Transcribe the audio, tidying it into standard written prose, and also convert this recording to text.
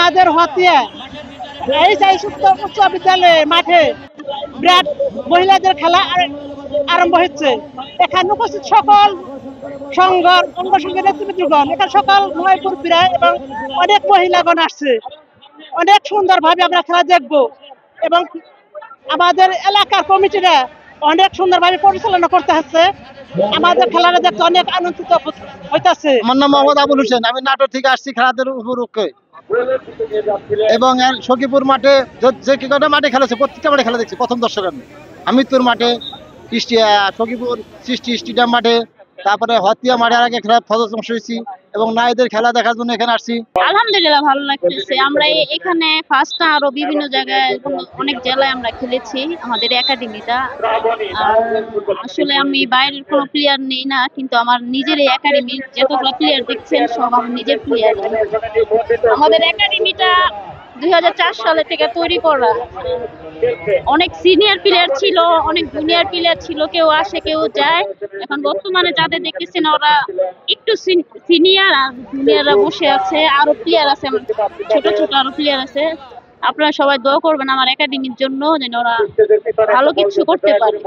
আমাদের হতিয়া উচ্চ বিদ্যালয়ে মাঠে বিরাট মহিলাদের খেলা আরম্ভ হচ্ছে। এখানে উপস্থিত সকল সংঘর অঙ্গ সংঘের নেতৃবৃন্দগণ, এখানে সকল মহিলা এবং অনেক মহিলাগণ আসছে। অনেক সুন্দরভাবে আমরা খেলা দেখবো এবং আমাদের এলাকার কমিটিরা অনেক সুন্দরভাবে পরিচালনা করতে হচ্ছে। আমাদের খেলাটা দেখতে অনেক আনন্দিত হইতেছে। আমার নাম মোহাম্মদ আবুল হোসেন, আমি নাটোর থেকে আসছি খেলাদের উপলক্ষে। এবং সখীপুর মাঠে যে কটা মাঠে খেলা হচ্ছে প্রত্যেকটা মাঠে খেলা দেখছি প্রথম দর্শক। আমিরপুর মাঠে, সখীপুর সৃষ্টি স্টেডিয়াম মাঠে, তারপরে হতিয়া মাঠে আগে খেলা অংশ হয়েছি এবং নারীদের খেলা দেখার জন্য এখানে আসছি। আলহামদুলিল্লাহ ভালো লাগতেছে। আমরা এখানে ফার্স্ট আরো বিভিন্ন জায়গায় অনেক জেলায় আমরা খেলেছি আমাদের একাডেমিটা। আর আসলে আমি বাইরের কোনো প্লেয়ার নেই না, কিন্তু আমার নিজের এই একাডেমির যতগুলো প্লেয়ার দেখছেন সব আমার নিজের প্লেয়ার। আমাদের একাডেমিটা 2004 সালে থেকে তৈরি করা। অনেক সিনিয়র প্লেয়ার ছিল, অনেক জুনিয়র প্লেয়ার ছিল, কেউ আসে কেউ যায়। এখন বর্তমানে যাদের দেখতেছেন ওরা একটু সিনিয়র আর জুনিয়ররা বসে আছে, আরো প্লেয়ার আছে, ছোট ছোট আরো প্লেয়ার আছে। আপনারা সবাই দোয়া করবেন আমার একাডেমির জন্য, যেন ওরা ভালো কিছু করতে পারে।